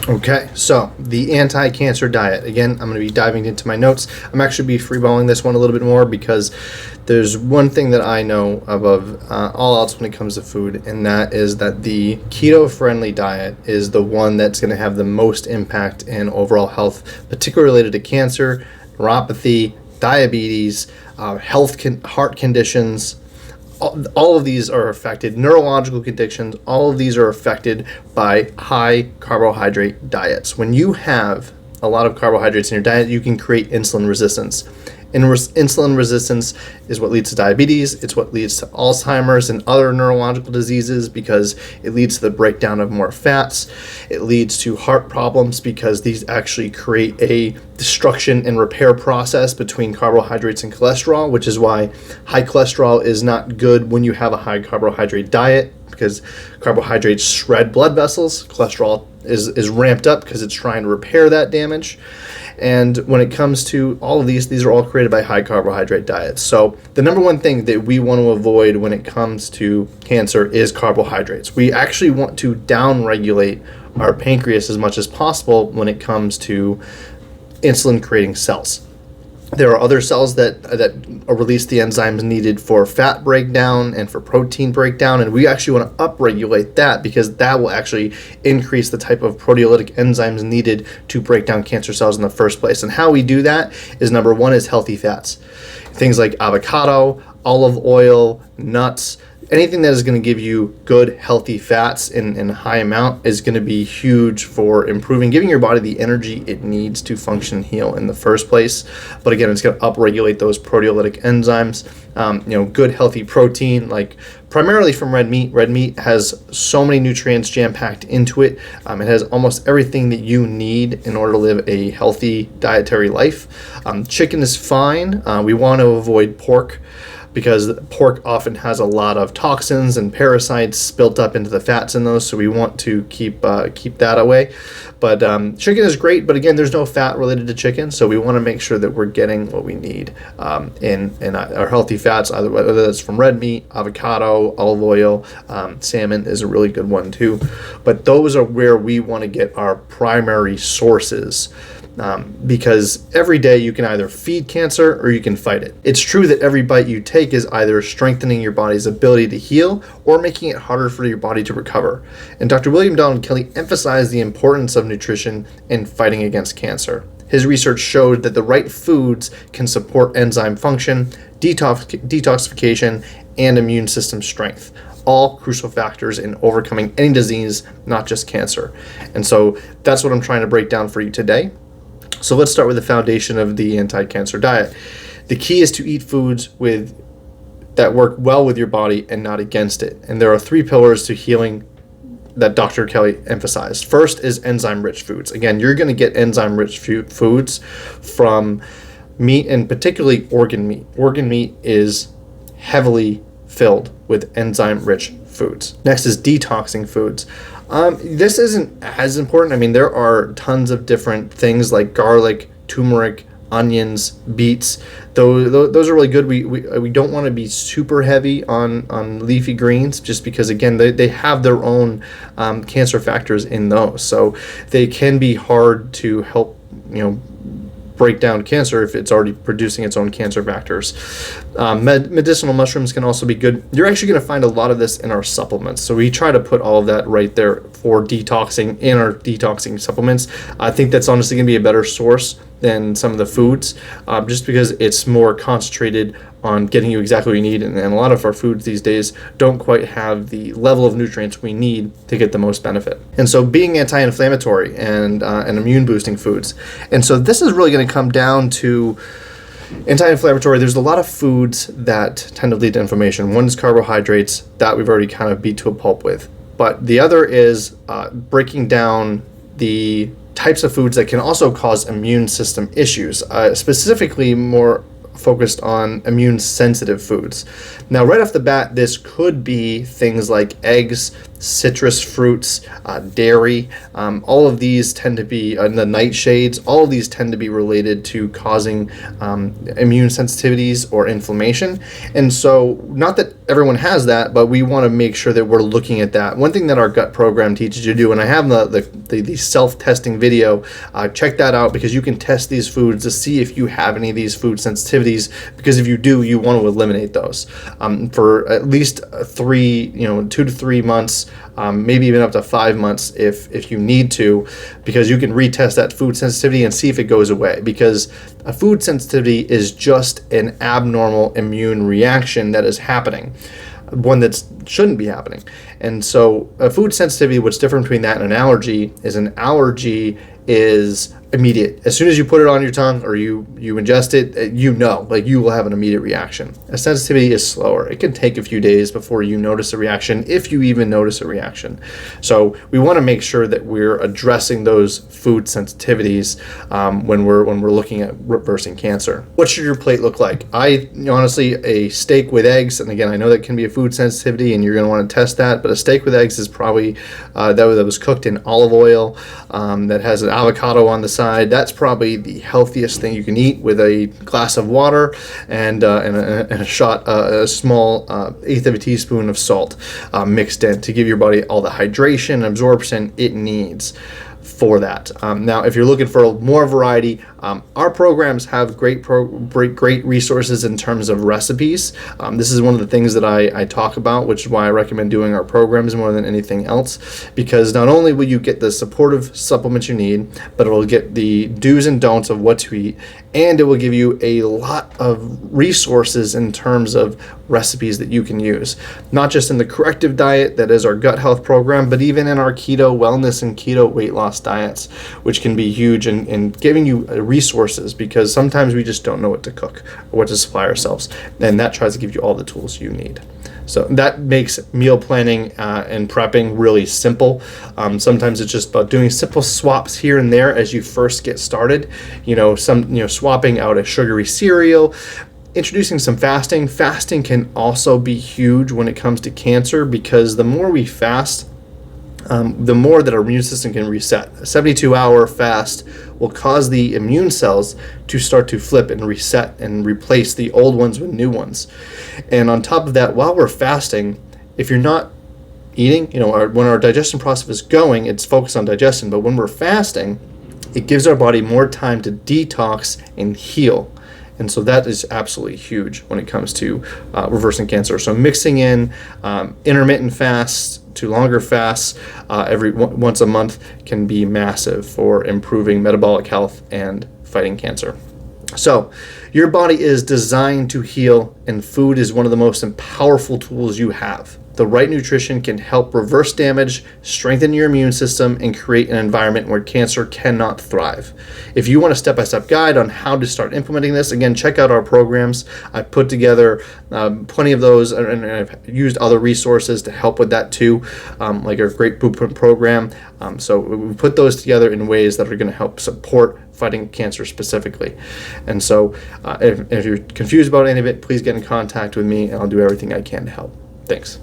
Okay, so the anti-cancer diet. Again, I'm going to be diving into my notes. I'm actually be freeballing this one a little bit more because there's one thing that I know above all else when it comes to food, and that is that the keto-friendly diet is the one that's going to have the most impact in overall health, particularly related to cancer, neuropathy, diabetes, heart conditions. All of these are affected, neurological conditions, all of these are affected by high carbohydrate diets. When you have a lot of carbohydrates in your diet, you can create insulin resistance. And insulin resistance is what leads to diabetes. It's what leads to Alzheimer's and other neurological diseases because it leads to the breakdown of more fats. It leads to heart problems because these actually create a destruction and repair process between carbohydrates and cholesterol, which is why high cholesterol is not good when you have a high carbohydrate diet, because carbohydrates shred blood vessels. Cholesterol is ramped up because it's trying to repair that damage. And when it comes to all of these are all created by high carbohydrate diets. So the number one thing that we want to avoid when it comes to cancer is carbohydrates. We actually want to downregulate our pancreas as much as possible when it comes to insulin creating cells. There are other cells that release the enzymes needed for fat breakdown and for protein breakdown, and we actually want to upregulate that because that will actually increase the type of proteolytic enzymes needed to break down cancer cells in the first place. And how we do that is, number one, is healthy fats. Things like avocado, olive oil, nuts, anything that is going to give you good, healthy fats in a high amount is going to be huge for improving, giving your body the energy it needs to function and heal in the first place. But again, it's going to upregulate those proteolytic enzymes. Good, healthy protein, like primarily from red meat. Red meat has so many nutrients jam-packed into it. It has almost everything that you need in order to live a healthy dietary life. Chicken is fine. We want to avoid pork, because pork often has a lot of toxins and parasites built up into the fats in those, so we want to keep that away. But chicken is great, but again, there's no fat related to chicken, so we want to make sure that we're getting what we need in our healthy fats, either whether that's from red meat, avocado, olive oil, salmon is a really good one too. But those are where we want to get our primary sources. Because every day you can either feed cancer or you can fight it. It's true that every bite you take is either strengthening your body's ability to heal or making it harder for your body to recover. And Dr. William Donald Kelly emphasized the importance of nutrition in fighting against cancer. His research showed that the right foods can support enzyme function, detoxification, and immune system strength. All crucial factors in overcoming any disease, not just cancer. And so that's what I'm trying to break down for you today. So let's start with the foundation of the anti-cancer diet. The key is to eat foods that work well with your body and not against it. And there are 3 pillars to healing that Dr. Kelly emphasized. First is enzyme-rich foods. Again, you're going to get enzyme-rich foods from meat, and particularly organ meat. Organ meat is heavily filled with enzyme-rich foods. Next is detoxing foods. This isn't as important. I mean, there are tons of different things like garlic, turmeric, onions, beets. Those are really good. We don't want to be super heavy on leafy greens, just because, again, they have their own cancer factors in those. So they can be hard to help, break down cancer if it's already producing its own cancer factors. Medicinal mushrooms can also be good. You're actually going to find a lot of this in our supplements. So we try to put all of that right there for detoxing in our detoxing supplements. I think that's honestly going to be a better source than some of the foods, just because it's more concentrated on getting you exactly what you need. And a lot of our foods these days don't quite have the level of nutrients we need to get the most benefit. And so being anti-inflammatory and immune boosting foods. And so this is really going to come down to anti-inflammatory. There's a lot of foods that tend to lead to inflammation. One is carbohydrates, that we've already kind of beat to a pulp with. But the other is breaking down the types of foods that can also cause immune system issues, specifically more focused on immune sensitive foods. Now, right off the bat, this could be things like eggs, citrus fruits, dairy. All of these tend to be, the nightshades, all of these tend to be related to causing immune sensitivities or inflammation. And so, not that everyone has that, but we want to make sure that we're looking at that. One thing that our gut program teaches you to do, and I have the self-testing video, check that out, because you can test these foods to see if you have any of these food sensitivities, because if you do, you want to eliminate those for at least 2 to 3 months, maybe even up to 5 months if you need to, because you can retest that food sensitivity and see if it goes away, because a food sensitivity is just an abnormal immune reaction that is happening, one that shouldn't be happening. And so a food sensitivity, what's different between that and an allergy is immediate. As soon as you put it on your tongue or you ingest it, you will have an immediate reaction. A sensitivity is slower. It can take a few days before you notice a reaction, if you even notice a reaction. So we want to make sure that we're addressing those food sensitivities when we're looking at reversing cancer. What should your plate look like? Honestly, a steak with eggs, and again, I know that can be a food sensitivity and you're going to want to test that, but a steak with eggs is probably that was cooked in olive oil, that has an avocado on the side. That's probably the healthiest thing you can eat, with a glass of water and a small eighth of a teaspoon of salt mixed in, to give your body all the hydration and absorption it needs for that. Now, if you're looking for more variety, our programs have great resources in terms of recipes. This is one of the things that I talk about, which is why I recommend doing our programs more than anything else, because not only will you get the supportive supplements you need, but it will get the do's and don'ts of what to eat, and it will give you a lot of resources in terms of recipes that you can use, not just in the corrective diet that is our gut health program, but even in our keto wellness and keto weight loss diets, which can be huge in giving you resources, because sometimes we just don't know what to cook or what to supply ourselves, and that tries to give you all the tools you need. So that makes meal planning and prepping really simple. Sometimes it's just about doing simple swaps here and there as you first get started. Swapping out a sugary cereal, introducing some fasting. Fasting can also be huge when it comes to cancer, because the more we fast, the more that our immune system can reset. A 72-hour fast will cause the immune cells to start to flip and reset and replace the old ones with new ones. And on top of that, while we're fasting, if you're not eating, when our digestion process is going, it's focused on digestion. But when we're fasting, it gives our body more time to detox and heal. And so that is absolutely huge when it comes to reversing cancer. So mixing in intermittent fasts to longer fasts once a month can be massive for improving metabolic health and fighting cancer. So your body is designed to heal, and food is one of the most powerful tools you have. The right nutrition can help reverse damage, strengthen your immune system, and create an environment where cancer cannot thrive. If you want a step-by-step guide on how to start implementing this, again, check out our programs. I've put together plenty of those, and I've used other resources to help with that too, like our Great Blueprint program. So we put those together in ways that are going to help support fighting cancer specifically. And so if you're confused about any of it, please get in contact with me, and I'll do everything I can to help. Thanks.